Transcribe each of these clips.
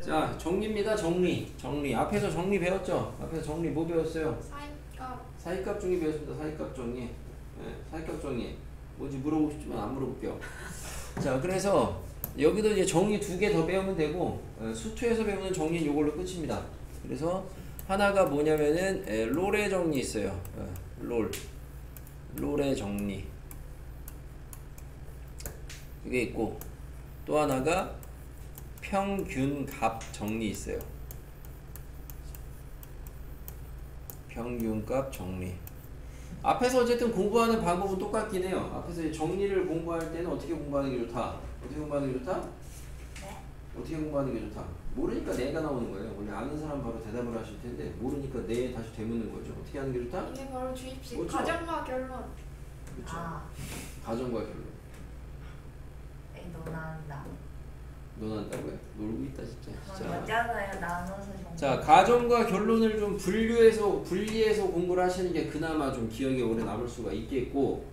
자, 정리입니다. 정리. 앞에서 정리 배웠죠? 앞에서 정리 뭐 배웠어요? 사이값. 사이값 정리 배웠습니다. 사이값 정리. 네, 사이값 정리. 뭔지 물어보고 싶지만 안 물어볼게요. 자, 그래서 여기도 이제 정리 2개 더 배우면 되고, 수투에서 배우는 정리는 이걸로 끝입니다. 그래서 하나가 뭐냐면은 롤의 정리 있어요. 롤의 정리. 그게 있고, 또 하나가 평균값 정리 있어요. 평균값 정리. 앞에서 어쨌든 공부하는 방법은 똑같긴 해요. 앞에서 정리를 공부할 때는 어떻게 공부하는 게 좋다? 어떻게 공부하는 게 좋다? 네. 어떻게 공부하는 게 좋다? 모르니까 네가 나오는 거예요. 원래 아는 사람 바로 대답을 하실 텐데 모르니까 네 다시 되묻는 거죠. 어떻게 하는 게 좋다? 이게 바로 주입식. 그렇죠. 가정과 결론. 그렇죠. 아, 가정과 결론. 논한다. 논한다고요? 놀고 있다 진짜. 맞잖아요. 나눠서 정보. 자, 가정과 결론을 좀 분리해서 공부를 하시는 게 그나마 좀 기억에 오래 남을 수가 있겠고,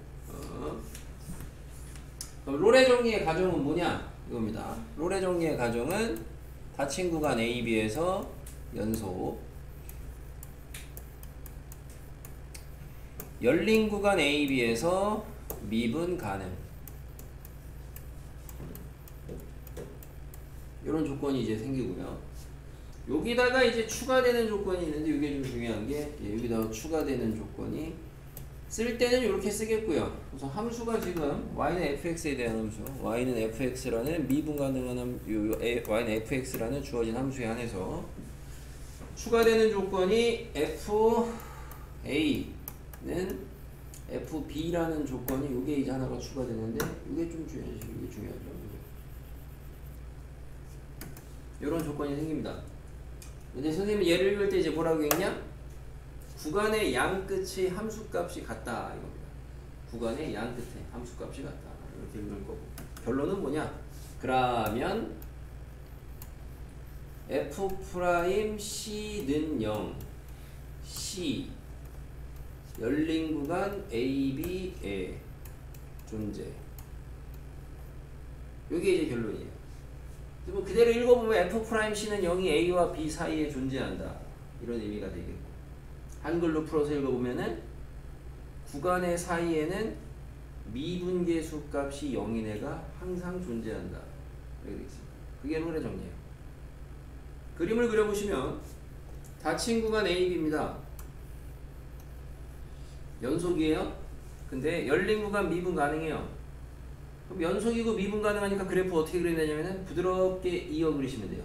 그럼 롤의 정리의 가정은 뭐냐? 이겁니다. 롤의 정리의 가정은 닫힌 구간 A, B에서 연속, 열린 구간 A, B에서 미분 가능. 이런 조건이 이제 생기고요. 여기다가 이제 추가되는 조건이 있는데 이게 좀 중요한 게 여기다가 추가되는 조건이 쓸 때는 이렇게 쓰겠고요. 그래서 함수가 지금 y는 fx에 대한 함수, y는 fx라는 미분 가능한 y는 fx라는 주어진 함수에 한해서 추가되는 조건이 fa는 fb라는 조건이 이게 이제 하나가 추가되는데 이게 좀 중요하죠. 이런 조건이 생깁니다. 근데 선생님이 예를 읽을 때 이제 뭐라고 했냐? 구간의 양 끝이 함수값이 같다 이겁니다. 구간의 양 끝에 함수값이 같다 이렇게 읽을 거고, 결론은 뭐냐? 그러면 f'C는 0, C 열린 구간 AB의 존재. 이게 이제 결론이에요. 뭐 그대로 읽어보면 f'C는 0이 A와 B 사이에 존재한다 이런 의미가 되겠고, 한글로 풀어서 읽어보면은 구간의 사이에는 미분계수 값이 0인 애가 항상 존재한다 이렇게 되겠습니다. 그게 롤의 정리예요. 그림을 그려보시면 닫힌 구간 AB입니다. 연속이에요. 근데 열린 구간 미분 가능해요. 그럼 연속이고 미분 가능하니까 그래프 어떻게 그려야 되냐면은 부드럽게 이어 그리시면 돼요.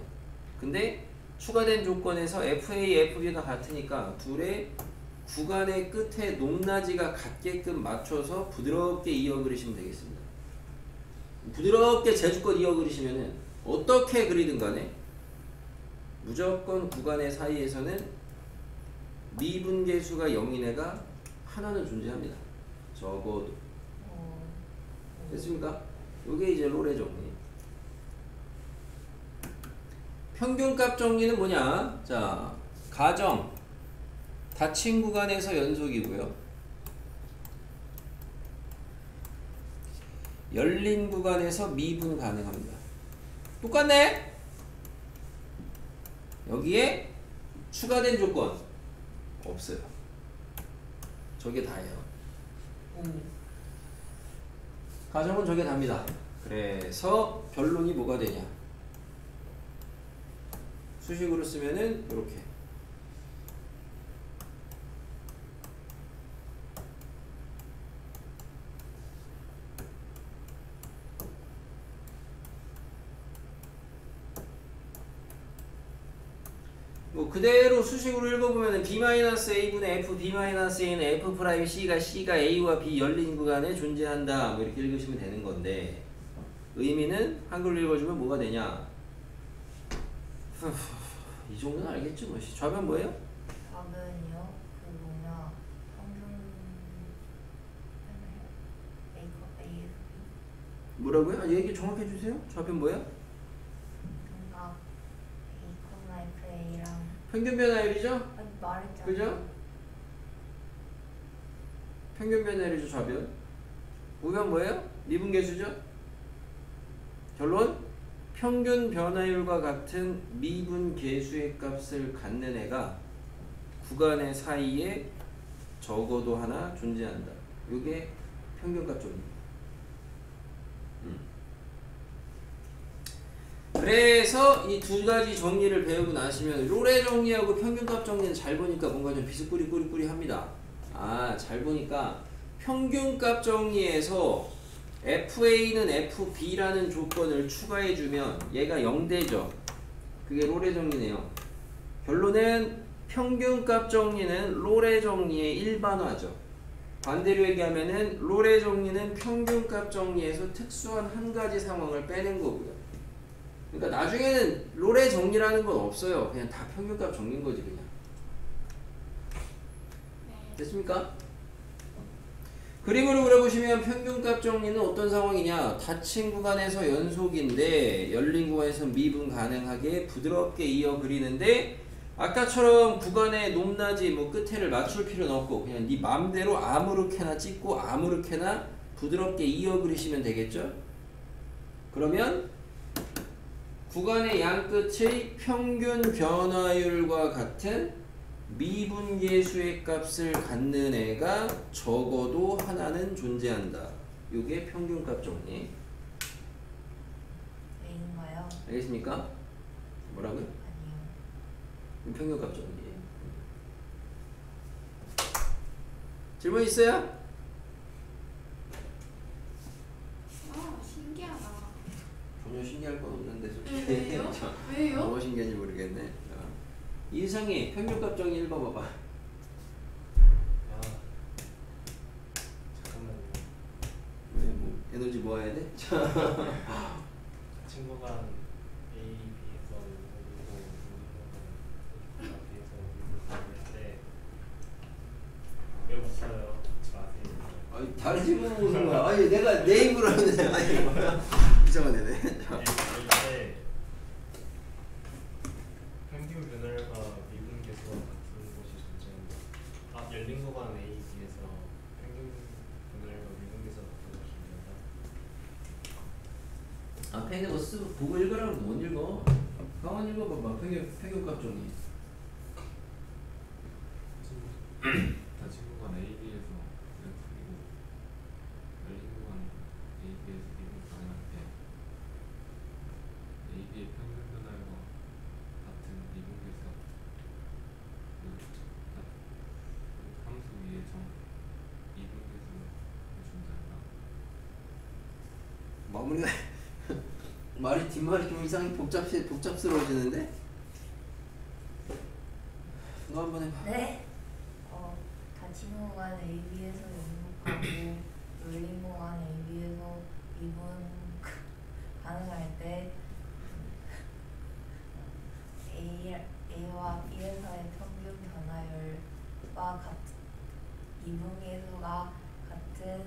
근데 추가된 조건에서 FA, FB가 같으니까 둘의 구간의 끝에 높낮이가 같게끔 맞춰서 부드럽게 이어 그리시면 되겠습니다. 부드럽게 제주껏 이어 그리시면은 어떻게 그리든 간에 무조건 구간의 사이에서는 미분계수가 0인 애가 하나는 존재합니다. 적어도. 됐습니까? 이게 이제 롤의 정리. 평균값 정리는 뭐냐? 자, 가정 닫힌 구간에서 연속이고요. 열린 구간에서 미분 가능합니다. 똑같네? 여기에 추가된 조건 없어요. 저게 다예요. 가정은 저게 답니다. 그래서 결론이 뭐가 되냐? 수식으로 쓰면은 이렇게. 뭐 그대로 수식으로 읽어보면은 b-a분의 f b-a는 f''c가 c가 a와 b 열린 구간에 존재한다 뭐 이렇게 읽으시면 되는 건데, 의미는 한글로 읽어주면 뭐가 되냐? 이 정도는 알겠죠 뭐. 좌변 뭐예요? 좌변이요? 그 뭐냐 평균 A, 뭐라고요? 아, 얘기 정확히 해주세요. 좌변 뭐예요? 뭔가 A, FA랑 평균 변화율이죠? 말했잖아요. 그죠? 평균 변화율이죠. 좌변. 우변 뭐예요? 미분계수죠? 결론? 평균 변화율과 같은 미분 계수의 값을 갖는 애가 구간의 사이에 적어도 하나 존재한다. 이게 평균값 정리입니다. 그래서 이 두 가지 정리를 배우고 나시면 로레 정리하고 평균값 정리는 잘 보니까 뭔가 좀 비스꾸리꾸리꾸리합니다. 아, 잘 보니까 평균값 정리에서 FA는 FB라는 조건을 추가해주면 얘가 0되죠. 그게 로레 정리네요. 결론은 평균값 정리는 로레 정리의 일반화죠. 반대로 얘기하면은 로레 정리는 평균값 정리에서 특수한 한 가지 상황을 빼낸 거고요. 그러니까 나중에는 로레 정리라는 건 없어요. 그냥 다 평균값 정리인 거지 그냥. 됐습니까? 그림으로 그려보시면 평균값 정리는 어떤 상황이냐. 닫힌 구간에서 연속인데 열린 구간에서 미분 가능하게 부드럽게 이어 그리는데 아까처럼 구간의 높낮이 뭐 끝에를 맞출 필요는 없고 그냥 네 맘대로 아무렇게나 찍고 아무렇게나 부드럽게 이어 그리시면 되겠죠. 그러면 구간의 양끝의 평균 변화율과 같은 미분계수의 값을 갖는 애가 적어도 하나는 존재한다. 이게 평균값 정리. A인가요? 알겠습니까? 뭐라고요? 아니요. 평균값 정리. 질문 있어요? 아, 신기하다. 전혀 신기할 건 없는데 솔직히. 왜요? 왜요? 뭐가 신기한지 모르겠네. 이상이 평균값 정리 읽어봐봐. 아, 잠깐만요. 왜, 뭐, 에너지 모아야 돼? 친구가 A, B에서 B에서 B에서 때 왜 웃어요? 웃지 마세요. 아니, 다른 질문 무슨 거야? 아니, 내가 내 입으로 하는데. 아니, 뭐야. 이상한 애네. 때 평균 변화율과 미분 계수와 같은 곳이 존재한다. 아, 열린 구간 A, B에서 평균 변화율과 미분 계수와 같은 곳이 존재한다. 앞에 있는 거 쓰고 보고 읽으라고 못 읽어. 강원 읽어봐봐. 평균값 정리. 닫힌 구간 AB에서 그리고 열린 구간 AB에서 미분 가능할 때 AB의 평균 변화율과 같은 미분 계수 함수 위에 정 미분 계수가 존재한다. 마무리가 말이 뒷말이 좀 이상하게 복잡스러워지는데? 너 한번 해봐. 네. 닫힌 구간 AB에서 연속하고 열린 구간 AB에서 미분 가능할 때 A와 B에서의 평균 변화율과 같은 미분계수가 같은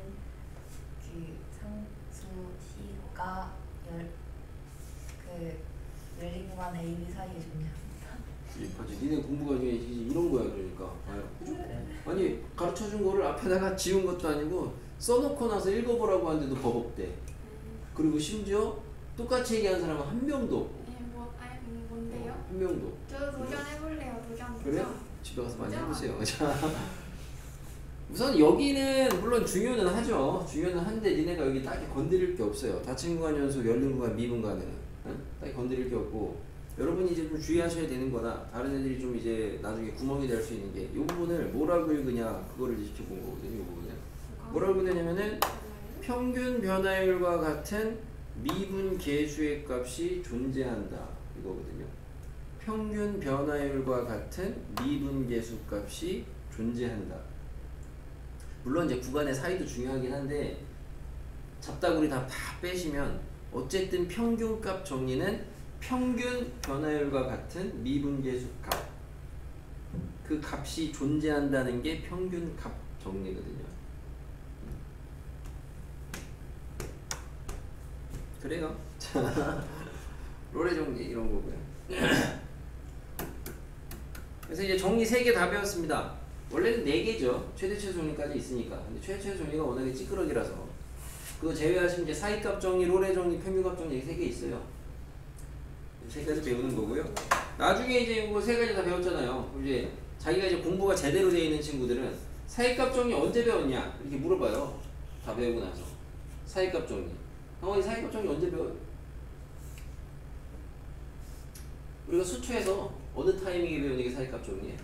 그 상수 C가 열린 구간 AB 사이에 존재합니다. 맞지. 니네 공부가 중에 이런 거야 그러니까. 아니 가르쳐준 거를 앞에다가 지운 것도 아니고 써놓고 나서 읽어보라고 하는데도 버벅대. 그리고 심지어 똑같이 얘기하는 사람은 한 명도 없고. 네, 뭐, 아니, 뭔데요? 한 명도. 저 도전해볼래요, 도전. 그래? 집에 가서 많이 도전. 해보세요. 자, 우선 여기는 물론 중요는 하죠. 중요는 한데 니네가 여기 딱히 건드릴 게 없어요. 닫힌 구간 연속, 열린 구간 미분 가능은 딱히 건드릴 게 없고 여러분이 이제 좀 주의하셔야 되는 거나 다른 애들이 좀 이제 나중에 구멍이 될 수 있는 게 이 부분을 뭐라고 읽으냐 그거를 이제 지켜본 거거든요. 이 부분을 뭐라고 읽느냐면은 평균 변화율과 같은 미분 계수의 값이 존재한다 이거거든요. 평균 변화율과 같은 미분 계수 값이 존재한다. 물론 이제 구간의 사이도 중요하긴 한데 잡다구리 다 빼시면 어쨌든 평균값 정리는 평균 변화율과 같은 미분계수 값, 그 값이 존재한다는 게 평균값 정리거든요. 그래요. 자, 로레 정리 이런 거고요. 그래서 이제 정리 3개 다 배웠습니다. 원래는 4개죠. 최대 최소 정리까지 있으니까. 근데 최대 최소 정리가 워낙에 찌끄러기라서 그거 제외하시면 이제 사이값 정리, 로레 정리, 평균값 정리 3개 있어요. 세 가지 배우는 거고요. 나중에 이제 이거 세 가지 다 배웠잖아요. 이제 자기가 이제 공부가 제대로 되어 있는 친구들은 사이값 정리 언제 배웠냐 이렇게 물어봐요. 다 배우고 나서 사이값 정리. 이 사이값 정리 언제 배워요? 우리가 수초에서 어느 타이밍에 배우는 게 사이값 정리예요?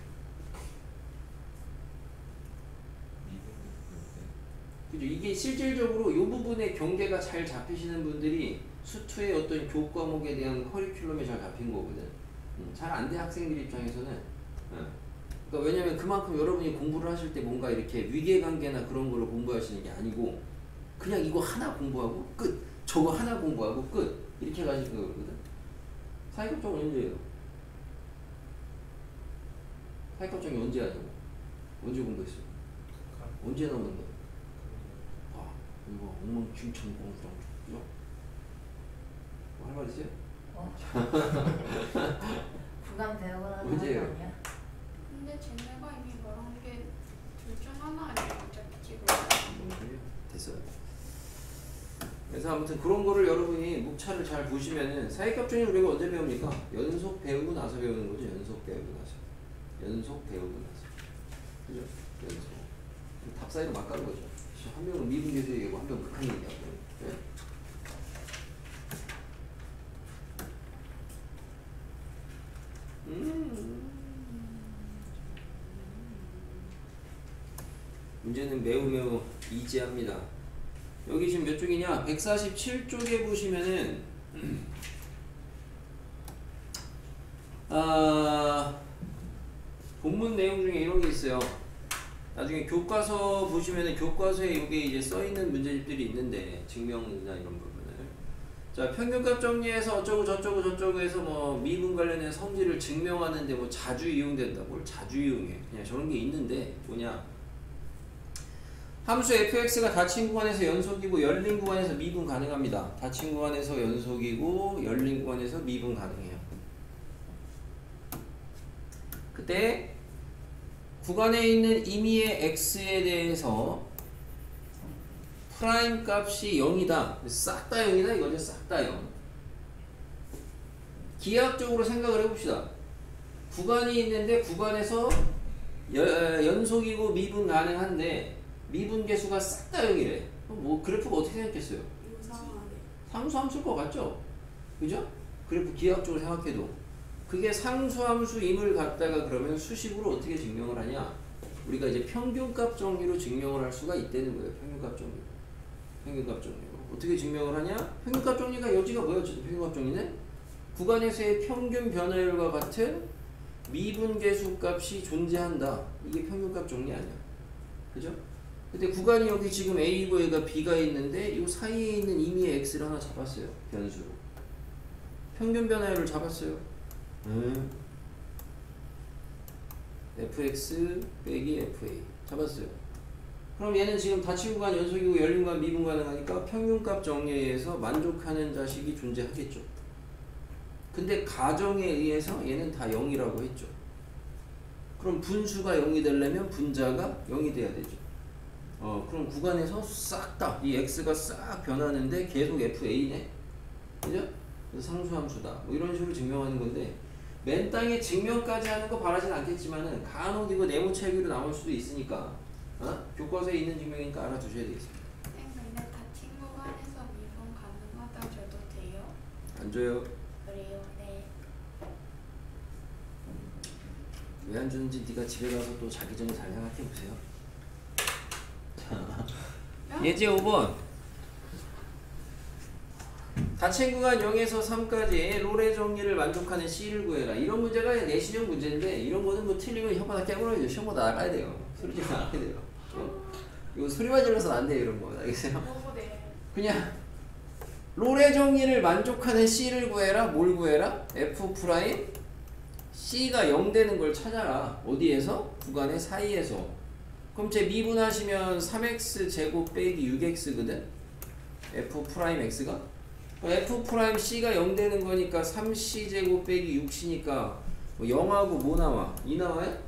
그죠? 이게 실질적으로 이 부분의 경계가 잘 잡히시는 분들이 수투의 어떤 교과목에 대한 커리큘럼이 잘 잡힌 거거든. 잘 안 돼 학생들 입장에서는. 그러니까 왜냐면 그만큼 여러분이 공부를 하실 때 뭔가 이렇게 위계관계나 그런 거를 공부하시는 게 아니고 그냥 이거 하나 공부하고 끝. 저거 하나 공부하고 끝. 이렇게 가시는 거거든. 사이값 정리 언제예요? 사이값 정리 언제 하냐고? 언제 공부했어? 언제 나오는 거야? 이거 엉망진창공부랑 그죠? 할 말 있어요? 구간 배우고 나서 하는 거 언제예요? 아니야? 근데 쟤네가 이미 말한 게 둘 중 하나 아니야 어차피 지금. 됐어요. 그래서 아무튼 그런 거를 여러분이 목차를 잘 보시면은 사이값 정리 우리가 언제 배웁니까? 연속 배우고 나서 배우는 거죠. 연속 배우고 나서. 연속 배우고 나서. 그죠? 연속. 답 사이로 막 가는 거죠. 한 명은 미분계수 얘기하고 한 명은 극한 얘기하고. 네? 문제는 매우 이지합니다. 여기 지금 몇 쪽이냐? 147쪽에 보시면은 본문 내용 중에 이런 게 있어요. 나중에 교과서 보시면은 교과서에 이게 이제 써 있는 문제집들이 있는데 증명이나 이런 부분을 자 평균값 정리해서 어쩌고 저쩌고 해서 뭐 미분 관련된 성질을 증명하는데 뭐 자주 이용된다. 뭘 자주 이용해? 그냥 저런 게 있는데 뭐냐? 함수 fx가 닫힌 구간에서 연속이고 열린 구간에서 미분 가능합니다. 닫힌 구간에서 연속이고 열린 구간에서 미분 가능해요. 그때 구간에 있는 임의의 x에 대해서 프라임 값이 0이다. 싹 다 0이다 이거죠. 싹 다 0. 기하학적으로 생각을 해봅시다. 구간이 있는데 구간에서 연속이고 미분 가능한데 미분 계수가 싹 다 0이래. 뭐 그래프가 어떻게 생겼겠어요? 상수함수일 것 같죠? 그죠? 그래프 기하학적으로 생각해도 그게 상수함수임을 갖다가 그러면 수식으로 어떻게 증명을 하냐? 우리가 이제 평균값 정리로 증명을 할 수가 있다는 거예요. 평균값 정리. 평균값 정리로. 어떻게 증명을 하냐? 평균값 정리가 여지가 뭐였죠? 평균값 정리는 구간에서의 평균 변화율과 같은 미분계수 값이 존재한다. 이게 평균값 정리 아니야. 그죠? 근데 구간이 여기 지금 A고 얘가 B가 있는데 이 사이에 있는 임의의 X를 하나 잡았어요. 변수로. 평균 변화율을 잡았어요. fx 빼기 fa 잡았어요. 그럼 얘는 지금 닫힌 구간 연속이고 열린 구간 미분 가능하니까 평균값 정리에 의해서 만족하는 자식이 존재하겠죠. 근데 가정에 의해서 얘는 다 0이라고 했죠. 그럼 분수가 0이 되려면 분자가 0이 돼야 되죠. 그럼 구간에서 싹 다 이 x가 싹 변하는데 계속 fa네. 그죠? 그래서 상수함수다. 뭐 이런 식으로 증명하는 건데 맨 땅에 증명까지 하는 거 바라진 않겠지만은 간혹 이거 네모체계로 나올 수도 있으니까 교과서에 있는 증명이니까 알아두셔야 되겠습니다. 근데 닫힌 구간에서 미분 가능하다 줘도 돼요? 안 줘요. 그래요. 네. 왜 안 주는지 네가 집에 가서 또 자기 전에 잘 생각해 보세요. 자, 예제 5번. 닫힌 구간 0에서 3까지 롤의 정리를 만족하는 C를 구해라. 이런 문제가 내신형 문제인데 이런 거는 뭐 틀리면 혓바닥 깨물어야죠. 시험보다 나가야 돼요. 소리 지르면 나가야 돼요. 이거 소리만 질러서는 안 돼요. 이런 거 알겠어요? 그냥 롤의 정리를 만족하는 C를 구해라. 뭘 구해라? F 프라임 C가 0 되는 걸 찾아라. 어디에서? 구간의 사이에서. 그럼 제 미분하시면 3x 제곱 빼기 6x거든? F 프라임 x가? F 프라임 C가 0 되는 거니까 3C 제곱 빼기 6C니까 뭐 0하고 뭐 나와? 2 나와요?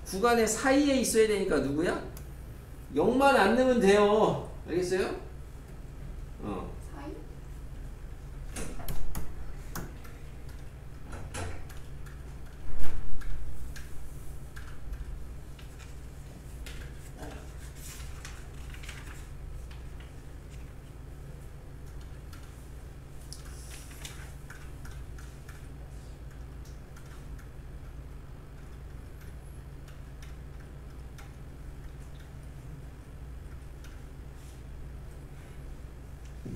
구간의 사이에 있어야 되니까 누구야? 0만 안 넣으면 돼요. 알겠어요? 사이?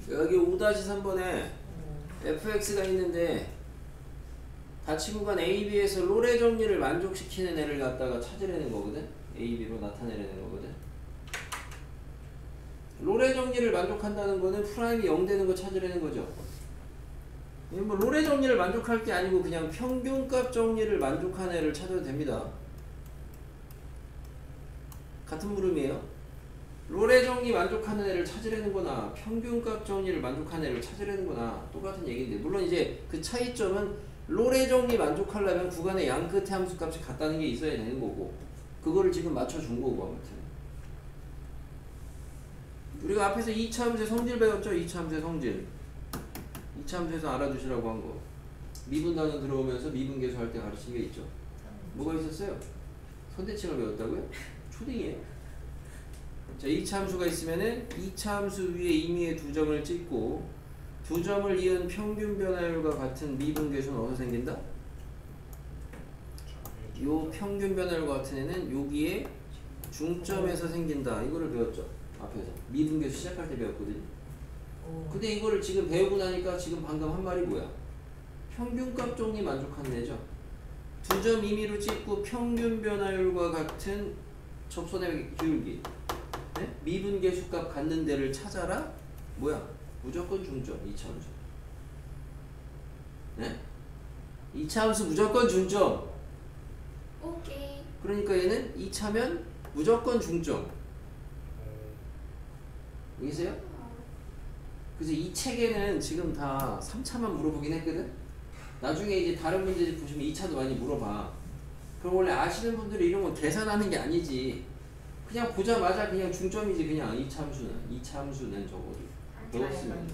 여기 5-3번에 fx가 있는데 닫힌 구간 AB에서 롤의 정리를 만족시키는 애를 갖다가 찾으려는 거거든. AB로 나타내려는 거거든. 롤의 정리를 만족한다는 거는 프라임이 0 되는 거 찾으려는 거죠. 뭐 롤의 정리를 만족할 게 아니고 그냥 평균값 정리를 만족하는 애를 찾아도 됩니다. 같은 물음이에요. 롤의 정리 만족하는 애를 찾으려는 거나 평균값 정리를 만족하는 애를 찾으려는 거나 똑같은 얘기인데, 물론 이제 그 차이점은 롤의 정리 만족하려면 구간의 양 끝에 함수 값이 같다는 게 있어야 되는 거고, 그거를 지금 맞춰준 거고. 아무튼 우리가 앞에서 2차 함수의 성질 배웠죠. 2차 함수의 성질. 2차 함수에서 알아두시라고 한 거. 미분 단원 들어오면서 미분 계수 할 때 가르친 게 있죠. 뭐가 있었어요? 선대칭을 배웠다고요? 초딩이에요. 자, 2차 함수가 있으면은 2차 함수 위에 임의의 2점을 찍고 2점을 이은 평균 변화율과 같은 미분 계수는 어디서 생긴다? 요 평균 변화율과 같은 애는 여기에 중점에서 생긴다. 이거를 배웠죠. 앞에서 미분 계수 시작할 때 배웠거든요. 근데 이거를 지금 배우고 나니까 지금 방금 한 말이 뭐야? 평균값 정리 만족하는 애죠. 2점 임의로 찍고 평균 변화율과 같은 접선의 기울기, 네? 미분 계수값 갖는 데를 찾아라. 뭐야? 무조건 중점. 2차 함수. 네? 2차 함수 무조건 중점. 오케이. 그러니까 얘는 2차면 무조건 중점. 여기세요? 그래서 이 책에는 지금 다 3차만 물어보긴 했거든? 나중에 이제 다른 문제집 보시면 2차도 많이 물어봐. 그럼 원래 아시는 분들이 이런 건 계산하는 게 아니지. 그냥 보자마자 그냥 중점이지. 그냥 2차 함수는. 2차 함수는 적어도. 배웠으면.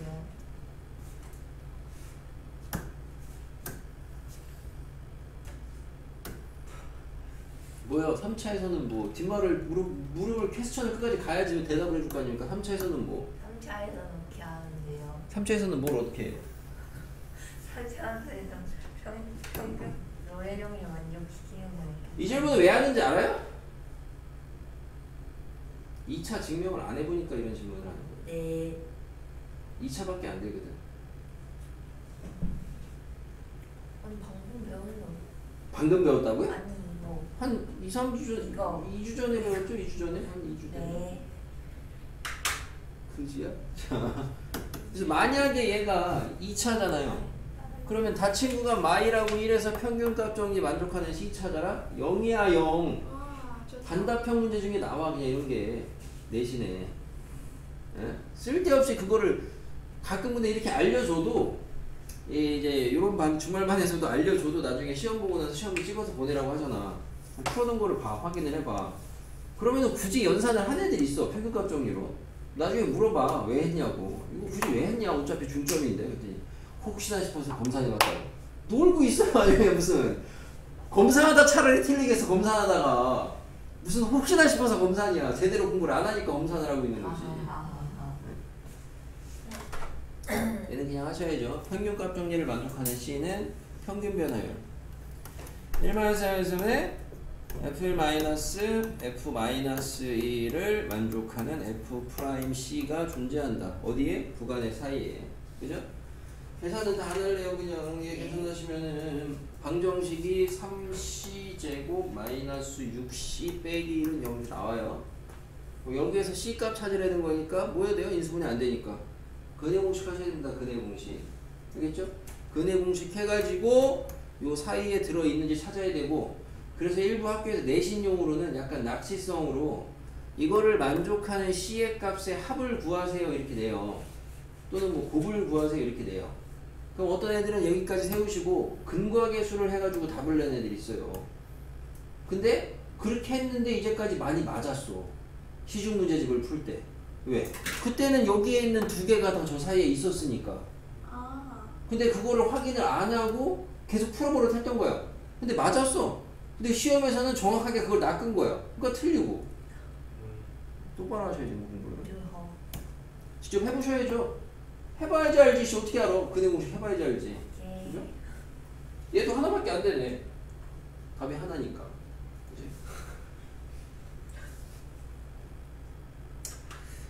뭐야? 3차에서는 뭐 뒷말을 물음을 퀘스천을 끝까지 가야지 대답을 해줄 거 아닙니까? 3차에서는 뭐? 3차에서는 어떻게 하는데요? 3차에서는 뭘 어떻게 해요? 3차에서는 평균 노예령을 만족시키는 거예요. 이 질문을 왜 하는지 알아요? 2차 증명을 안 해보니까 이런 질문을 하는 거예요. 네. 2차밖에 안 되거든. 아니 방금 배운 거. 방금 배웠다고요? 아니 이거. 한 2, 3주 전, 이거. 2주 전에 배웠죠? 2주 전에? 한 2주 전에. 네. 그지야? 자, 그래서 만약에 얘가 2차잖아요. 그러면 닫힌 구간 마이라고 1에서 평균값 정리 만족하는 시 찾아라? 0이야 0. 좋다. 단답형 문제 중에 나와 그냥 이런 게 내신에. 예? 쓸데없이 그거를 가끔 근데 이렇게 알려줘도 이제 요런 주말반에서도 알려줘도 나중에 시험 보고 나서 시험을 찍어서 보내라고 하잖아. 풀어놓은 거를 봐, 확인을 해봐. 그러면은 굳이 연산을 한 애들 있어. 평균값 정리로. 나중에 물어봐. 왜 했냐고. 이거 굳이 왜 했냐. 어차피 중점인데. 그랬더니 혹시나 싶어서 검사해 봤다고. 놀고 있어요. 나중에 무슨. 검사하다 차라리 틀리겠어. 검사하다가. 무슨 혹시나 싶어서 검사하냐. 제대로 공부를 안 하니까 검사를 하고 있는 거지. 얘는 그냥 하셔야죠. 평균값 정리를 만족하는 C는 평균 변화율. 1-4에서는 F-F-1을 만족하는 F'C가 존재한다. 어디에? 구간의 사이에. 그죠? 계산은 다 안 할래요. 그냥 계산하시면은 방정식이 3C제곱 마이너스 6C 빼기 1은 0이 나와요. 여기에서 C값 찾으려는 거니까 뭐 해야 돼요? 인수분해 안 되니까. 근해 공식 하셔야 됩니다. 근해 공식. 알겠죠? 근해 공식 해가지고 요 사이에 들어있는지 찾아야 되고, 그래서 일부 학교에서 내신용으로는 약간 낚시성으로 이거를 만족하는 C의 값의 합을 구하세요 이렇게 돼요. 또는 뭐 곱을 구하세요 이렇게 돼요. 그럼 어떤 애들은 여기까지 세우시고 근과계 수를 해가지고 답을 내는 애들이 있어요. 근데 그렇게 했는데 이제까지 많이 맞았어. 시중 문제집을 풀 때. 왜? 그때는 여기에 있는 두 개가 더 저 사이에 있었으니까. 근데 그거를 확인을 안 하고 계속 풀어버릇 했던 거야. 근데 맞았어. 근데 시험에서는 정확하게 그걸 낚은 거야. 그러니까 틀리고. 똑바로 하셔야지 뭐 공부를. 직접 해보셔야죠. 해봐야지 알지. 씨 어떻게 알아? 근해 공식 해봐야지 알지. 그죠? 얘도 하나밖에 안 되네. 답이 하나니까. 그치?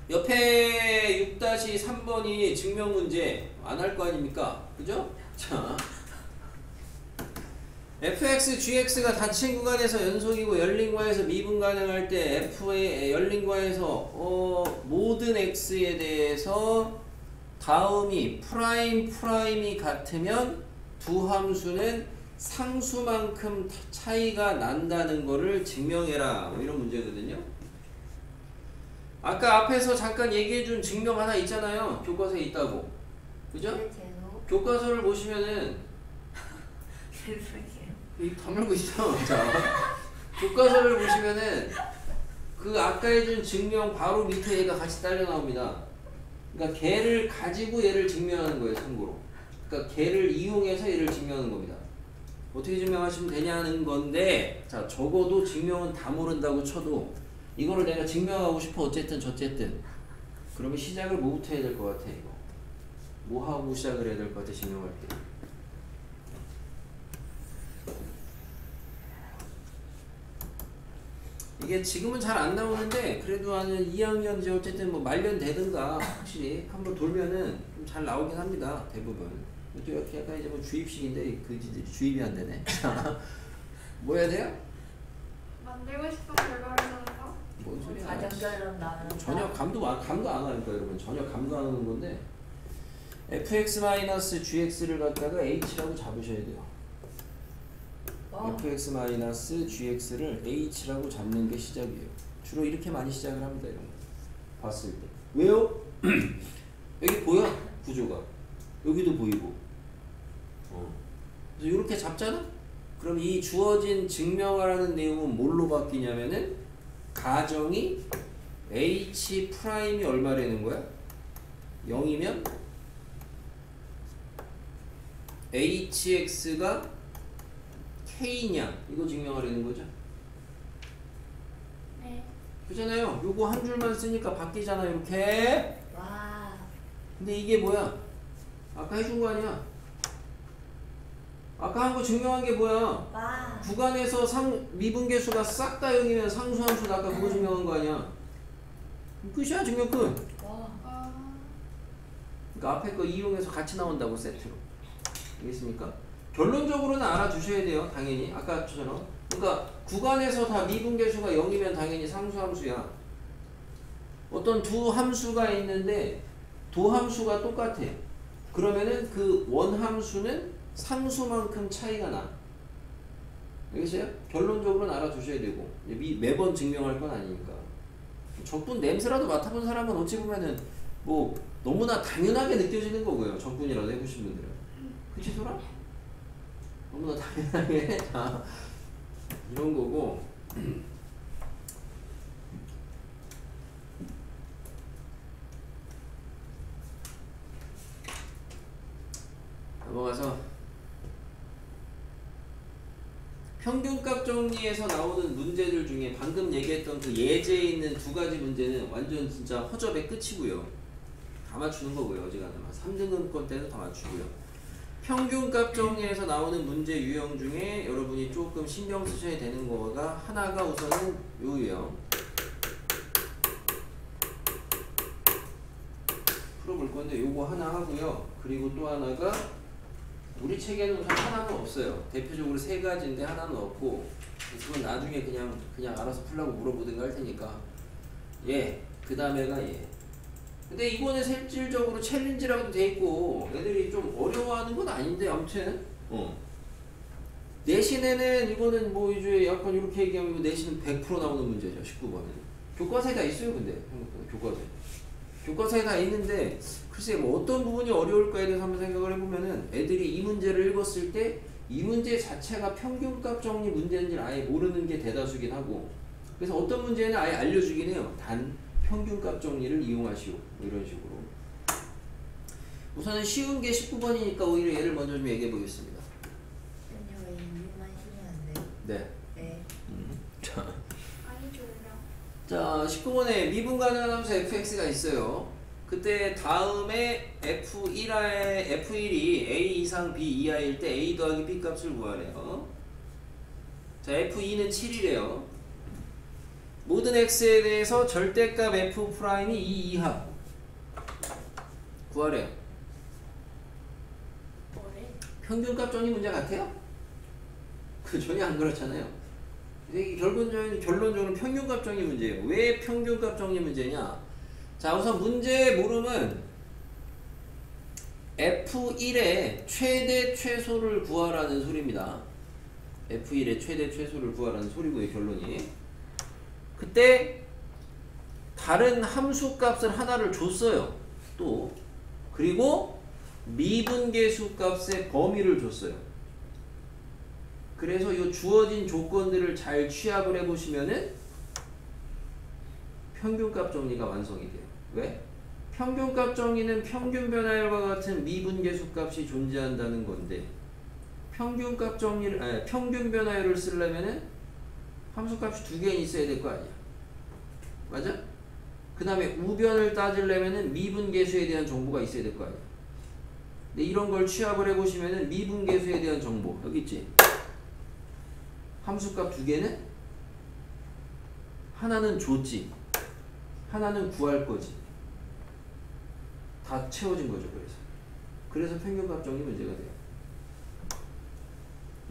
옆에 6-3번이 증명 문제 안 할 거 아닙니까? 그죠? 자, fx, gx가 닫힌 구간에서 연속이고 열린 구간에서 미분 가능할 때 f의 열린 구간에서 모든 x에 대해서 다음이 프라임이 같으면 두 함수는 상수만큼 차이가 난다는 거를 증명해라. 뭐 이런 문제거든요. 아까 앞에서 잠깐 얘기해준 증명 하나 있잖아요. 교과서에 있다고. 그죠? 제로. 교과서를 보시면은 죄송해요. 입 다물고 있어. 자, 교과서를 보시면은 그 아까 해준 증명 바로 밑에 얘가 같이 딸려 나옵니다. 그러니까 걔를 가지고 얘를 증명하는 거예요. 참고로. 그러니까 걔를 이용해서 얘를 증명하는 겁니다. 어떻게 증명하시면 되냐는 건데, 자, 적어도 증명은 다 모른다고 쳐도 이거를 내가 증명하고 싶어. 어쨌든 저쨌든 그러면 시작을 뭐부터 해야 될 것 같아? 이거 뭐 하고 시작을 해야 될 것 같아? 증명할 때 이게 지금은 잘 안 나오는데 그래도 한 2학년 이제 어쨌든 뭐 말년 되든가 확실히 한번 돌면은 좀 잘 나오긴 합니다. 대부분. 또 이렇게 약간 이제 뭐 주입식인데 그 주입이 안 되네. 뭐 해야 돼요? 만들고 싶은 결과를 넣어서 뭔 소리야? 가정결론 나는 전혀 감도 안 하니까 여러분 전혀 감도 안 오는 건데 fx-gx를 갖다가 h라고 잡으셔야 돼요. fx-gx를 h라고 잡는 게 시작이에요. 주로 이렇게 많이 시작을 합니다. 이런 거 봤을 때. 왜요? 여기 보여? 구조가. 여기도 보이고. 그래서 이렇게 잡잖아? 그럼 이 주어진 증명하라는 내용은 뭘로 바뀌냐면은 가정이 h 프라임이 얼마라는 거야? 0이면 hx가 k냐 이거 증명하려는 거죠. 네. 그잖아요. 요거 한 줄만 쓰니까 바뀌잖아 이렇게. 와. 근데 이게 뭐야? 아까 해준 거 아니야? 아까 한 거 증명한 게 뭐야? 와. 구간에서 미분계수가 싹 다 0이면 상수함수다. 아까 그거 증명한 거 아니야? 끝이야 증명 끝. 와. 그러니까 앞에 거 이용해서 같이 나온다고 세트로. 알겠습니까? 결론적으로는 알아두셔야 돼요. 당연히 아까처럼. 그러니까 구간에서 다 미분계수가 0이면 당연히 상수함수야. 어떤 두 함수가 있는데 도함수가 똑같아. 그러면은 그 원함수는 상수만큼 차이가 나. 알겠어요? 결론적으로는 알아두셔야 되고 매번 증명할 건 아니니까. 적분 냄새라도 맡아본 사람은 어찌 보면은 뭐 너무나 당연하게 느껴지는 거고요. 적분이라도 해보신 분들은. 그치 소라? 너무나 당연하게 자 이런 거고. 넘어가서 평균값 정리에서 나오는 문제들 중에 방금 얘기했던 그 예제에 있는 두 가지 문제는 완전 진짜 허접의 끝이고요. 다 맞추는 거고요. 어지간하면 3등급권 때도 다 맞추고요. 평균값 정리에서 나오는 문제 유형 중에 여러분이 조금 신경 쓰셔야 되는 거가 하나가 우선은 요 유형 풀어볼 건데 요거 하나 하고요. 그리고 또 하나가 우리 책에는 우선 하나는 없어요. 대표적으로 세 가지인데 하나는 없고 그건 나중에 그냥 알아서 풀라고 물어보든가 할 테니까 그 다음에가 근데 이거는 실질적으로 챌린지라고 돼 있고 애들이 좀 어려워하는 건 아닌데 아무튼 내신에는 이거는 뭐 이제 약간 이렇게 얘기하면 이거 내신은 100% 나오는 문제죠. 19번은 교과서에 다 있어요. 근데 교과서에 다 있는데 글쎄 뭐 어떤 부분이 어려울까에 대해서 한번 생각을 해보면은 애들이 이 문제를 읽었을 때 이 문제 자체가 평균값 정리 문제인지를 아예 모르는 게 대다수긴 하고 그래서 어떤 문제는 아예 알려주긴 해요. 단 평균값 정리를 이용하시오. 뭐 이런 식으로. 우선은 쉬운 게 19번이니까 오히려 얘를 먼저 좀 얘기해 보겠습니다. 왜 이유만 신이었는데? 네. 네. 자, 아니죠 오히려. 자 19번에 미분 가능한 함수 fx가 있어요. 그때 다음에 f1이 a 이상 b 이하일 때 a 더하기 b 값을 구하래요. 자 f2는 7이래요. 모든 x에 대해서 절대값 f'2 이하 구하래요. 뭐래? 평균값 정리 문제 같아요? 그 전혀 안 그렇잖아요. 이게 결론적으로 평균값 정리 문제예요. 왜 평균값 정리 문제냐? 자, 우선 문제의 물음은 F1의 최대 최소를 구하라는 소리입니다. F1의 최대 최소를 구하라는 소리고요, 결론이. 그때 다른 함수 값을 하나를 줬어요. 또 그리고 미분계수 값의 범위를 줬어요. 그래서 이 주어진 조건들을 잘 취합을 해보시면은 평균값 정리가 완성이 돼요. 왜? 평균값 정리는 평균 변화율과 같은 미분계수 값이 존재한다는 건데, 평균 변화율을 쓰려면은 함수값이 두 개는 있어야 될 거 아니야. 맞아? 그 다음에 우변을 따지려면은 미분계수에 대한 정보가 있어야 될 거 아니야. 근데 이런 걸 취합을 해보시면은 미분계수에 대한 정보 여기 있지. 함수값 두 개는 하나는 줬지, 하나는 구할 거지. 다 채워진 거죠. 그래서 평균값 정리 문제가 돼요.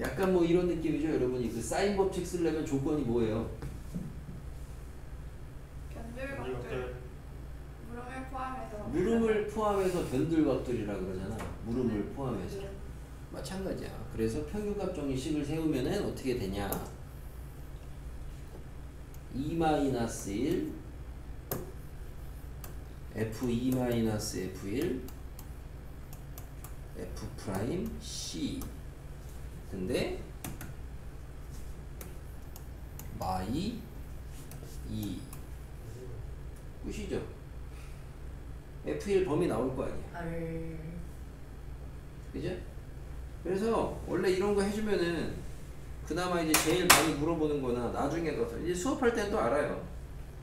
약간 뭐 이런 느낌이죠. 여러분이 그 사인 법칙 쓰려면 조건이 뭐예요? 변별각들 물음을 포함해서 물음을 포함해서 변들각들이라고 그러잖아. 물음을 포함해서. 마찬가지야. 그래서 평균값 정리식을 세우면은 어떻게 되냐? 2-1 F2-F1 F'C. 근데 마이 2 끝이죠. F1 범위 나올 거 아니야. 그죠? 그래서 원래 이런 거 해주면은 그나마 이제 제일 많이 물어보는 거나 나중에 가서 이제 수업할 때는 또 알아요.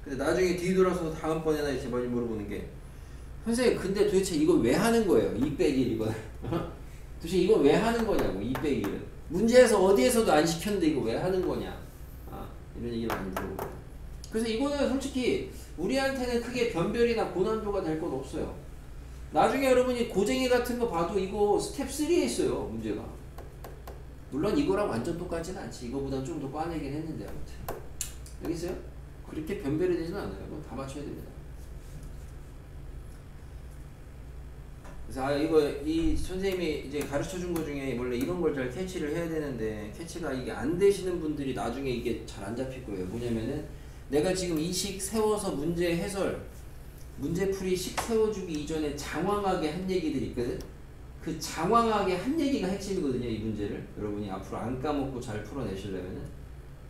근데 나중에 뒤돌아서 다음번에나 이제 많이 물어보는 게, 선생님 근데 도대체 이거 왜 하는 거예요? 2 빼기 1이건 도대체 이거 왜 하는 거냐고. 2 빼기 1은 문제에서 어디에서도 안 시켰는데 이거 왜 하는 거냐. 이런 얘기를 많이 물어보고. 그래서 이거는 솔직히 우리한테는 크게 변별이나 고난도가 될 건 없어요. 나중에 여러분이 고쟁이 같은 거 봐도 이거 스텝 3에 있어요, 문제가. 물론 이거랑 완전 똑같지는 않지. 이거보다 좀 더 꽈내긴 했는데 아무튼. 여기 있어요? 그렇게 변별이 되지는 않아요. 이건 다 맞춰야 됩니다. 그래서 이거 이 선생님이 이제 가르쳐 준 거 중에 원래 이런 걸 잘 캐치를 해야 되는데 캐치가 이게 안 되시는 분들이 나중에 이게 잘 안 잡힐 거예요. 뭐냐면은 내가 지금 이 식 세워서 문제 해설, 문제풀이 식 세워주기 이전에 장황하게 한 얘기들이 있거든. 그 장황하게 한 얘기가 핵심이거든요. 이 문제를 여러분이 앞으로 안 까먹고 잘 풀어내시려면은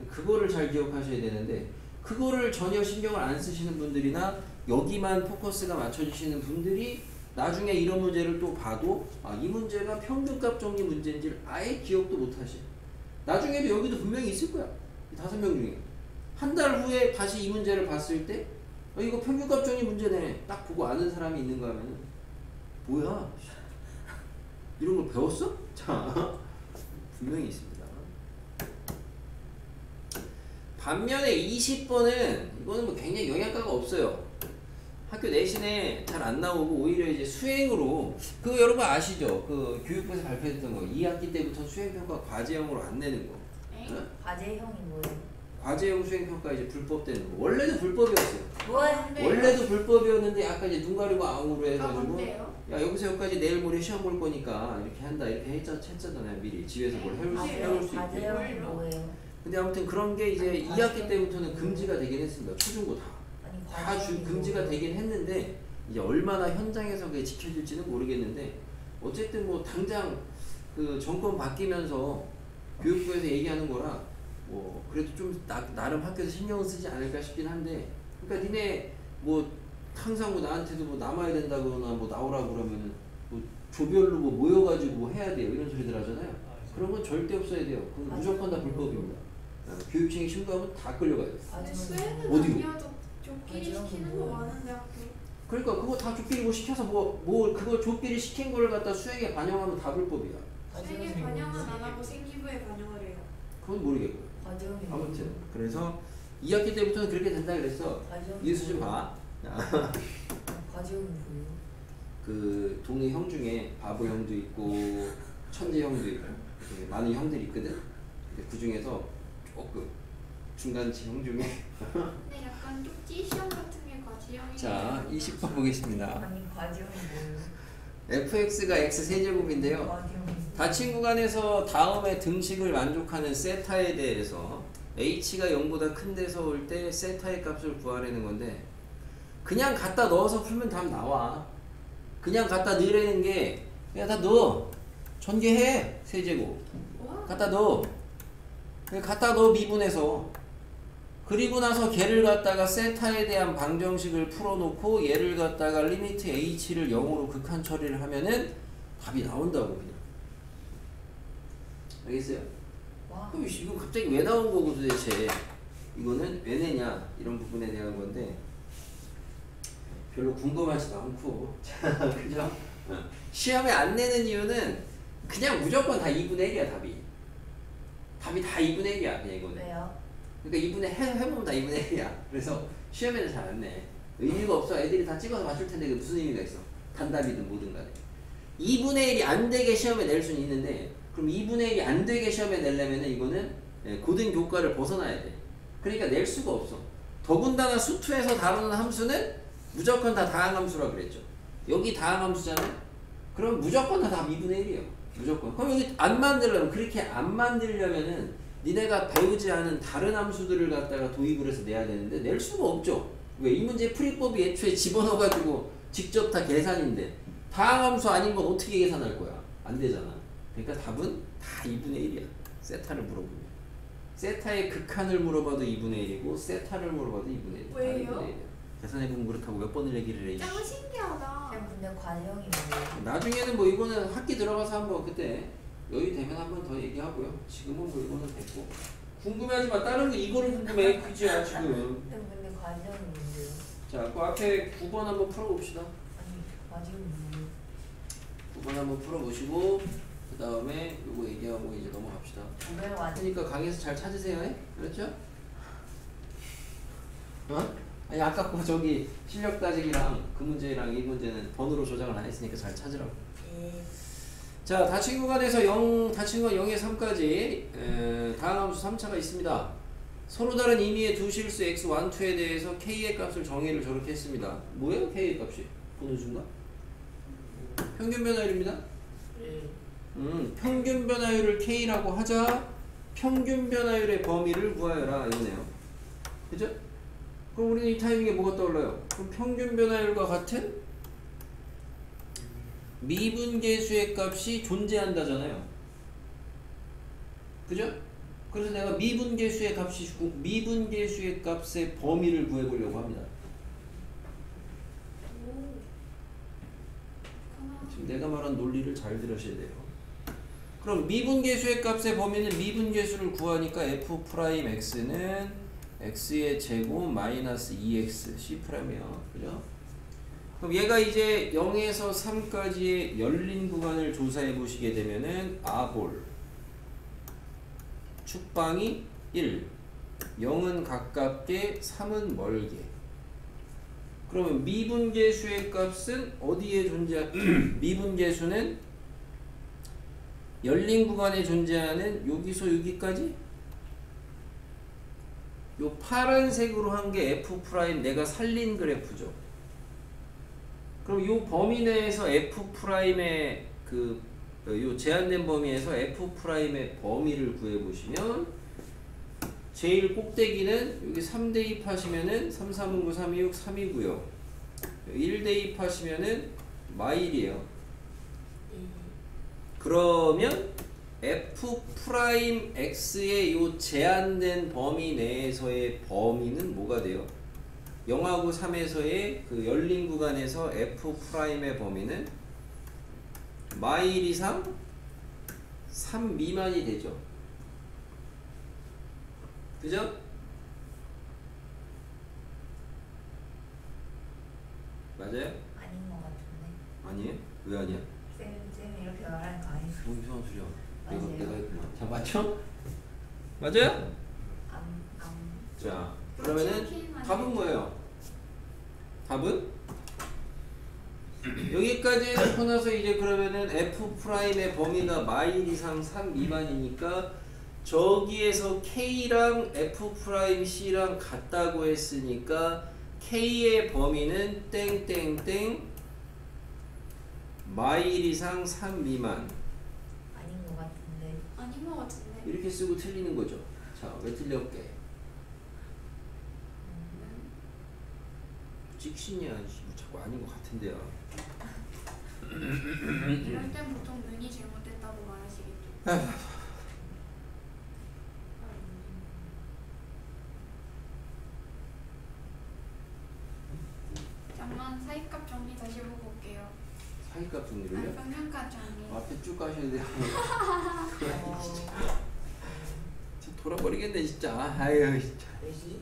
그거를 잘 기억하셔야 되는데, 그거를 전혀 신경을 안 쓰시는 분들이나 여기만 포커스가 맞춰지시는 분들이 나중에 이런 문제를 또 봐도 이 문제가 평균값 정리 문제인지를 아예 기억도 못하시. 나중에도 여기도 분명히 있을 거야. 이 5명 중에 한 달 후에 다시 이 문제를 봤을 때 이거 평균값 정리 문제네 딱 보고 아는 사람이 있는가 하면은 뭐야 이런 걸 배웠어? 자, 분명히 있습니다. 반면에 20번은 이거는 뭐 굉장히 영향가가 없어요. 학교 내신에 잘 안 나오고 오히려 이제 수행으로, 그거 여러분 아시죠? 그 교육부에서 발표했던 거 2학기 때부터 수행평가 과제형으로 안 내는 거. 응? 과제형이 뭐예요? 과제형 수행평가 이제 불법되는 거. 원래도 불법이었어요. 뭐예요? 원래도 불법이었는데 약간 이제 눈 가리고 앙으로 해가지고 뭔데요? 야 여기서 여기까지 내일 모레 시험 볼 거니까 이렇게 한다 이렇게 했잖아요. 미리 집에서 뭘 해올 수 있게. 과제형이 뭐예요? 근데 아무튼 그런 게 이제 2학기 때부터는 금지가 되긴 했습니다. 초중고 다 금지가 되긴 했는데 이제 얼마나 현장에서 그게 지켜질지는 모르겠는데, 어쨌든 뭐 당장 그 정권 바뀌면서 교육부에서 얘기하는 거라 뭐 그래도 좀 나름 학교에서 신경을 쓰지 않을까 싶긴 한데, 그러니까 니네 뭐 항상 뭐 나한테도 뭐 남아야 된다거나 뭐 나오라고 그러면은 뭐 조별로 뭐 모여가지고 뭐 해야 돼요 이런 소리들 하잖아요. 그런 건 절대 없어야 돼요. 그건 무조건 다 불법입니다. 교육청에 신고하면 다 끌려가요. 수행은 어디로? 아니어도 족끼리 시키는 거 많은데 학교. 그러니까 그거 다 조끼리 뭐 시켜서 뭐 그거 조끼리 시킨 걸 갖다 수행에 반영하면 다 불법이야. 수행에 반영은 안 하고 생기부에 반영을 해요. 그건 모르겠고요. 과제형이 아무튼 그래서 2학기 때부터는 그렇게 된다 그랬어. 과제형이 이해수 좀 봐. 과제형이 뭐예요? 그 동네 형 중에 바보 형도 있고 천재 형도 있고 되게 많은 형들이 있거든. 근데 그 중에서 조금 중간치 형 중에 근데 약간 쪽지 시험 같은 게 과지형이. 자 20번 보겠습니다. 아니 과지형이 뭐예요? fx가 x 세제곱인데요. 과지형이 닫힌 구간에서 다음의 등식을 만족하는 세타에 대해서 h가 0보다 큰 데서 올 때 세타의 값을 구하라는 건데 그냥 갖다 넣어서 풀면 답 나와. 그냥 갖다 넣으라는 게 그냥 다 넣어. 전개해. 세제곱. 뭐? 갖다 넣어. 갖다 넣어 미분해서. 그리고 나서 걔를 갖다가 세타에 대한 방정식을 풀어놓고 얘를 갖다가 리미트 h를 0으로 극한 처리를 하면은 답이 나온다고 그냥. 알겠어요? 와 그럼 이거 갑자기 왜 나온 거고 도대체 이거는 왜 내냐 이런 부분에 대한 건데 별로 궁금하지도 않고 그죠? 시험에 안 내는 이유는 그냥 무조건 다 2분의 1이야 답이 다 2분의 1이야 그냥 이거는. 왜요? 그러니까 2분의 해보면 다 2분의 1이야. 그래서 시험에는 잘 안 내. 의미가 없어. 애들이 다 찍어서 맞출 텐데 그게 무슨 의미가 있어? 단답이든 뭐든 간에 2분의 1이 안 되게 시험에 낼 수는 있는데 그럼 2분의 1이 안 되게 시험에 내려면은 이거는 고등 교과를 벗어나야 돼. 그러니까 낼 수가 없어. 더군다나 수투에서 다루는 함수는 무조건 다 다항함수라 그랬죠. 여기 다항함수잖아. 그럼 무조건 다 2분의 1이에요. 무조건. 그럼 여기 안 만들려면 그렇게 안 만들려면은 니네가 배우지 않은 다른 함수들을 갖다가 도입을 해서 내야 되는데 낼 수가 없죠. 왜? 이 문제 풀이법이 애초에 집어넣어가지고 직접 다 계산인데 다항함수 아닌 건 어떻게 계산할 거야? 안 되잖아. 그러니까 답은 다 2분의 1이야. 세타를 물어보면. 세타의 극한을 물어봐도 2분의 1이고 세타를 물어봐도 2분의 1. 왜요? 계산해보면 그렇다고 몇 번을 얘기를 해. 짱 신기하다. 쌤 근데 과지형이 뭐예요? 나중에는 뭐 이거는 학기 들어가서 한번 그때 여유 되면 한번 더 얘기하고요. 지금은 뭐 이거는 됐고. 궁금해하지 마. 다른 거 이거를 궁금해. 퀴즈야 지금. 쌤 근데 과지형이 뭔데요? 자, 그 앞에 9번 한번 풀어봅시다. 아니 과지형이 뭐예요? 9번 한번 풀어보시고 그 다음에 요거 얘기하고 이제 넘어갑시다. 왜 과지? 그러니까 강의에서 잘 찾으세요. 해? 그렇죠? 어? 아니 아까 거 저기 실력 따지기랑 그 문제랑 이 문제는 번호로 조작을 안 했으니까 잘 찾으라고. 예. 자, 닫힌 구간에서 닫힌 구간 0에 3까지 다항함수 3차가 있습니다. 서로 다른 의미의 두 실수 x1, 2에 대해서 k의 값을 정의를 저렇게 했습니다. 뭐예요? k의 값이? 보는 순간? 평균 변화율입니다. 예. 평균 변화율을 k라고 하자 평균 변화율의 범위를 구하여라 이거네요. 그죠? 그럼 우리는 이 타이밍에 뭐가 떠올라요? 그럼 평균 변화율과 같은 미분계수의 값이 존재한다잖아요. 그죠? 그래서 내가 미분계수의 값의 범위를 구해보려고 합니다. 오. 그렇구나. 지금 내가 말한 논리를 잘 들으셔야 돼요. 그럼 미분계수의 값의 범위는 미분계수를 구하니까 f'x는 x의 제곱 마이너스 2x c'이야. 그죠? 그럼 얘가 이제 0에서 3까지의 열린 구간을 조사해 보시게 되면은 아볼 축방이 1 0은 가깝게 3은 멀게. 그러면 미분계수의 값은 어디에 미분계수는 열린 구간에 존재하는 여기서 여기까지 요 파란색으로 한 게 f' 내가 살린 그래프죠. 그럼 요 범위 내에서 f'의 요 제한된 범위에서 f'의 범위를 구해 보시면 제일 꼭대기는 여기 3 대입하시면은 3, 3은 9, 3, 2, 6, 3이고요. 1 대입하시면은 마일이에요. 그러면 f'x의 요 제한된 범위 내에서의 범위는 뭐가 돼요? 0하고 3에서의 그 열린 구간에서 f'의 범위는 마일 이상 3 미만이 되죠. 그죠? 맞아요? 아닌 것 같은데. 아니에요? 왜 아니야? 쌤 이렇게 말하니까 아니죠. 뭐 이상한 소리야. 맞아요. 내가 했구만. 자, 맞죠? 맞아요? 자, 그러면은 답은 뭐예요? 답은 여기까지 놓고 나서 이제 그러면은 F'의 범위가 마일 이상 3 미만이니까 저기에서 K랑 F'C랑 같다고 했으니까 K의 범위는 땡땡땡 마일 이상 3 미만 아닌 것 같은데. 아닌 것 같은데. 이렇게 쓰고 틀리는 거죠. 자, 왜 틀렸게? 직신이야. 뭐 자꾸 아닌 것 같은데요. 이럴 땐 보통 눈이 잘못됐다고 말하시겠죠. 잠만 사이값 정리 다시 보고 올게요. 사이값 정리를요? 평균값 정리. 앞에 쭉 가셔야 돼요. 어, 진짜 돌아버리겠네 진짜. 아유 진짜. 여기?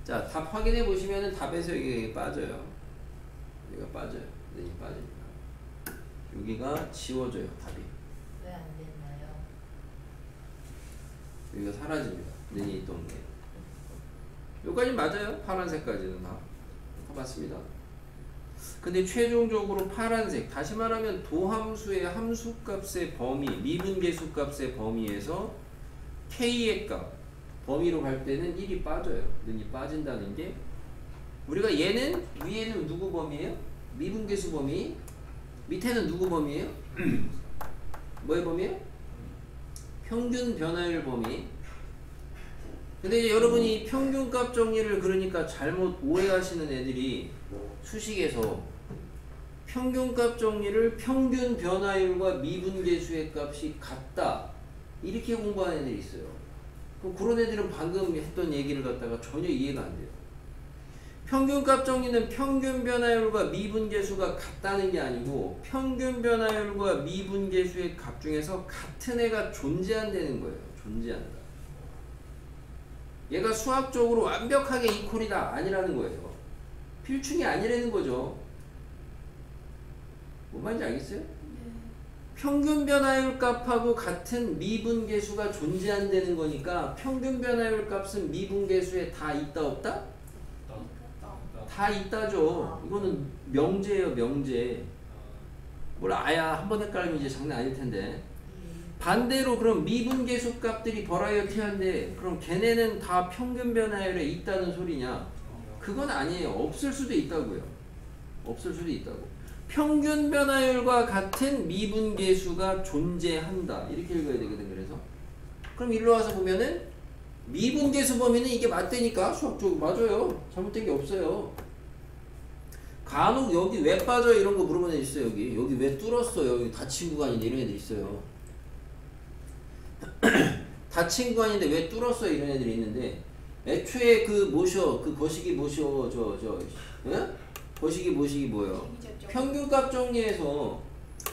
자, 답 확인해 보시면은 답에서 이게 빠져요. 여기가 빠져요. 눈이 빠집니다. 여기가 지워져요. 답이. 왜 안 됐나요? 여기가 사라집니다. 눈이 있던 게. 여기까지 맞아요. 파란색까지는 다 맞습니다. 근데 최종적으로 파란색, 다시 말하면 도함수의 함수값의 범위, 미분계수 값의 범위에서 K의 값 범위로 갈 때는 1이 빠져요. 눈이 빠진다는 게 우리가 얘는 위에는 누구 범위예요? 미분계수 범위. 밑에는 누구 범위예요? 뭐의 범위예요? 평균 변화율 범위. 근데 이제 여러분이 평균값 정리를 그러니까 잘못 오해하시는 애들이 수식에서 평균값 정리를 평균 변화율과 미분계수의 값이 같다 이렇게 공부하는 애들이 있어요. 그럼 그런 애들은 방금 했던 얘기를 갖다가 전혀 이해가 안 돼요. 평균값 정리는 평균 변화율과 미분계수가 같다는 게 아니고 평균 변화율과 미분계수의 값 중에서 같은 애가 존재한다는 거예요. 존재한다. 얘가 수학적으로 완벽하게 이퀄이다 아니라는 거예요. 필충이 아니라는 거죠. 뭔 말인지 알겠어요? 네. 평균 변화율 값하고 같은 미분계수가 존재한다는 거니까 평균 변화율 값은 미분계수에 다 있다 없다? 다 있다죠. 이거는 명제예요, 명제. 뭘 아야 한 번 헷갈리면 이제 장난 아닐 텐데. 반대로 그럼 미분계수 값들이 버라이어티한데 그럼 걔네는 다 평균 변화율에 있다는 소리냐? 그건 아니에요. 없을 수도 있다고요. 없을 수도 있다고. 평균 변화율과 같은 미분계수가 존재한다. 이렇게 읽어야 되거든. 그래서 그럼 일로 와서 보면은 미분계수 범위는 이게 맞다니까 수학적으로 맞아요. 잘못된 게 없어요. 간혹 여기 왜 빠져 이런 거 물어보는 애들 있어요. 여기 왜 뚫었어요. 여기 닫힌 구간인데 이런 애들 있어요. 닫힌 구간인데 왜 뚫었어요 이런 애들이 있는데 애초에 그 뭐셔 그 거시기 뭐셔 거시기 모시기 뭐예요? 평균값 정리에서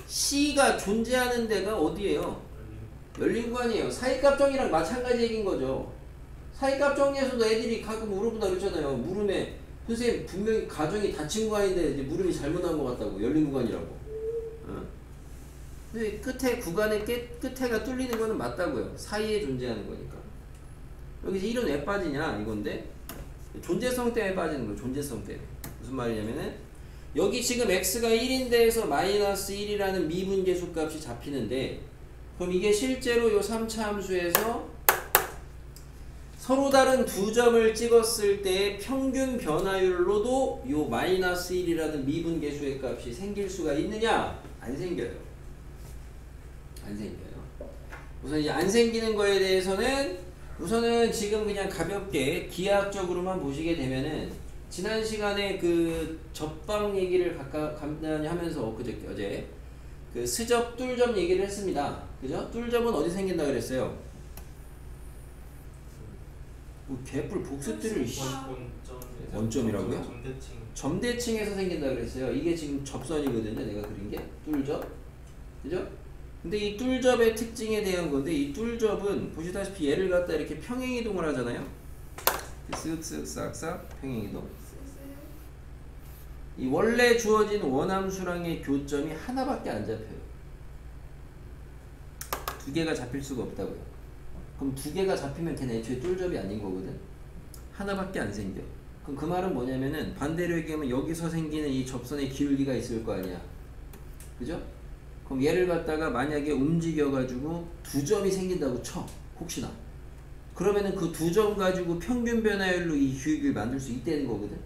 C가 존재하는 데가 어디예요? 열린 구간이에요. 사이값 정리랑 마찬가지 얘기인 거죠. 사이값 정리에서도 애들이 가끔 물어본다 그랬잖아요. 물음에 선생님 분명히 가정이 닫힌 구간인데 이제 물음이 잘못 나온 것 같다고. 열린 구간이라고. 근데 끝에 구간의 끝에가 뚫리는 거는 맞다고요. 사이에 존재하는 거니까. 여기서 1은 왜 빠지냐 이건데 존재성 때문에 빠지는 거예요. 존재성 때문에. 무슨 말이냐면은 여기 지금 x가 1인데에서 마이너스 1이라는 미분계수 값이 잡히는데 그럼 이게 실제로 요 3차 함수에서 서로 다른 두 점을 찍었을 때 평균 변화율로도 요 마이너스 1이라는 미분계수의 값이 생길 수가 있느냐? 안 생겨요. 안 생겨요. 우선 이제 안 생기는 거에 대해서는 우선은 지금 그냥 가볍게 기하학적으로만 보시게 되면은 지난 시간에 그 접방 얘기를 간단히 하면서 어제 그 스접 뚫접 얘기를 했습니다. 그죠? 뚫접은 어디 생긴다 그랬어요? 뭐 개뿔 복수들을 원점이라고요? 점대칭. 점대칭에서 생긴다 그랬어요. 이게 지금 접선이거든요. 내가 그린 게 뚫접. 그죠? 근데 이 뚫접의 특징에 대한 건데 이 뚫접은 보시다시피 얘를 갖다 이렇게 평행이동을 하잖아요. 쓱쓱 싹싹 평행이동. 이 원래 주어진 원함수랑의 교점이 하나밖에 안 잡혀요. 두 개가 잡힐 수가 없다고요. 그럼 두 개가 잡히면 걔는 애초에 뚫접이 아닌 거거든. 하나밖에 안 생겨. 그럼 그 말은 뭐냐면은 반대로 얘기하면 여기서 생기는 이 접선의 기울기가 있을 거 아니야. 그죠? 그럼 얘를 갖다가 만약에 움직여가지고 두 점이 생긴다고 쳐. 혹시나. 그러면은 그 두 점 가지고 평균 변화율로 이 기울기를 만들 수 있다는 거거든.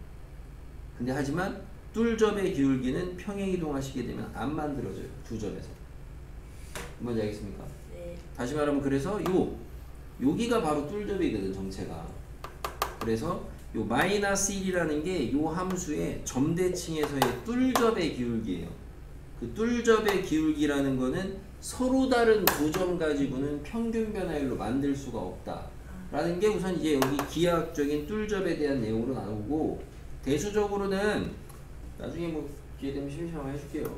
근데 하지만 뚫점의 기울기는 평행이동하시게 되면 안 만들어져요. 두 점에서. 뭔지 알겠습니까? 네. 다시 말하면 그래서 여기가 바로 뚫점이거든, 정체가. 그래서 요 마이너스 1이라는 게 요 함수의 점대칭에서의 뚫접의 기울기예요. 그 뚫접의 기울기라는 거는 서로 다른 두 점 가지고는 평균 변화율로 만들 수가 없다. 라는 게 우선 이제 여기 기하학적인 뚫접에 대한 내용으로 나오고, 대수적으로는 나중에 뭐 기회 되면 심심하면 해줄게요.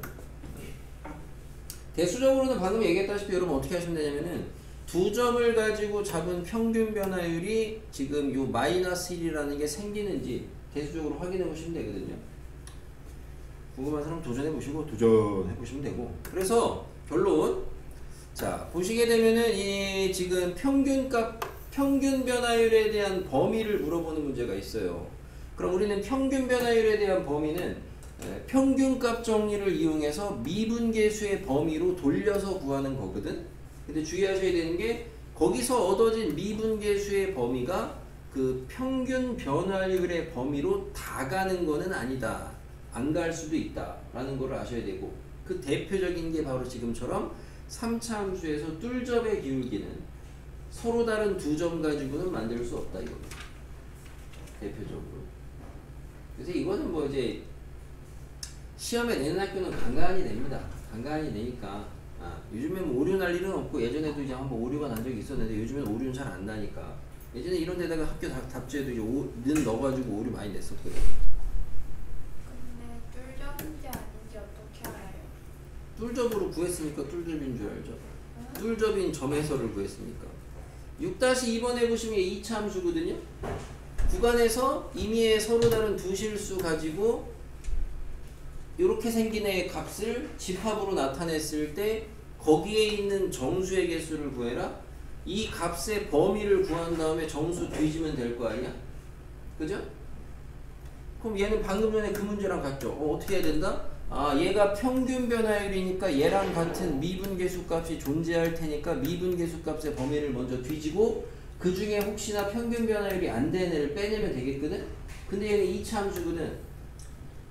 대수적으로는 방금 얘기했다시피 여러분 어떻게 하시면 되냐면은 두 점을 가지고 잡은 평균 변화율이 지금 요 마이너스 1이라는 게 생기는지 대수적으로 확인해 보시면 되거든요. 궁금한 사람 도전해 보시고 도전해 보시면 되고. 그래서 결론, 자 보시게 되면은 이 지금 평균 변화율에 대한 범위를 물어보는 문제가 있어요. 그럼 우리는 평균 변화율에 대한 범위는 평균값 정리를 이용해서 미분계수의 범위로 돌려서 구하는 거거든. 근데 주의하셔야 되는 게 거기서 얻어진 미분계수의 범위가 그 평균 변화율의 범위로 다 가는 거는 아니다. 안 갈 수도 있다 라는 걸 아셔야 되고, 그 대표적인 게 바로 지금처럼 3차 함수에서 뚫접의 기울기는 서로 다른 두 점 가지고는 만들 수 없다, 이거 대표적으로. 그래서 이거는 뭐 이제 시험에 내는 학교는 간간히 냅니다. 간간히 내니까. 요즘엔 뭐 오류 날 일은 없고, 예전에도 이제 한번 오류가 난 적이 있었는데 요즘엔 오류는 잘 안 나니까. 예전에 이런 데다가 학교 답지에도 이제 는 넣어가지고 오류 많이 냈었거든. 근데 뚫접인지 아닌지 어떻게 알아요? 뚫접으로 구했으니까 뚫접인 줄 알죠. 뚫접인 점에서를 구했으니까. 6-2번에 보시면 2차 함수거든요. 구간에서 임의의 서로 다른 두 실수 가지고 이렇게 생긴 애의 값을 집합으로 나타냈을 때 거기에 있는 정수의 개수를 구해라. 이 값의 범위를 구한 다음에 정수 뒤지면 될 거 아니야. 그죠? 그럼 얘는 방금 전에 그 문제랑 같죠. 어떻게 해야 된다? 얘가 평균 변화율이니까 얘랑 같은 미분계수 값이 존재할 테니까 미분계수 값의 범위를 먼저 뒤지고 그 중에 혹시나 평균 변화율이 안 되는 애를 빼내면 되겠거든? 근데 얘는 2차 함수거든.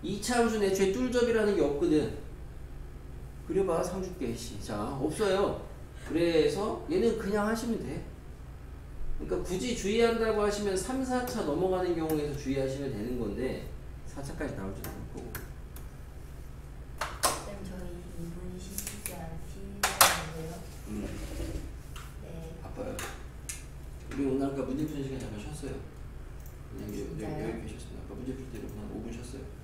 2차 함수는 애초에 뚫접이라는 게 없거든. 그려봐, 상주께. 자, 없어요. 그래서 얘는 그냥 하시면 돼. 그러니까 굳이 주의한다고 하시면 3, 4차 넘어가는 경우에서 주의하시면 되는 건데 4차까지 나올 줄 않을 거고. 쌤 저희 2분 쉬시지 않으시는데요? 네. 바빠요. 우리 오늘 아까 문제 푸는 시간 잠깐 쉬었어요. 그냥 여기 진짜요? 계셨습니다. 아까 문제 풀 때로 한 5분 쉬었어요.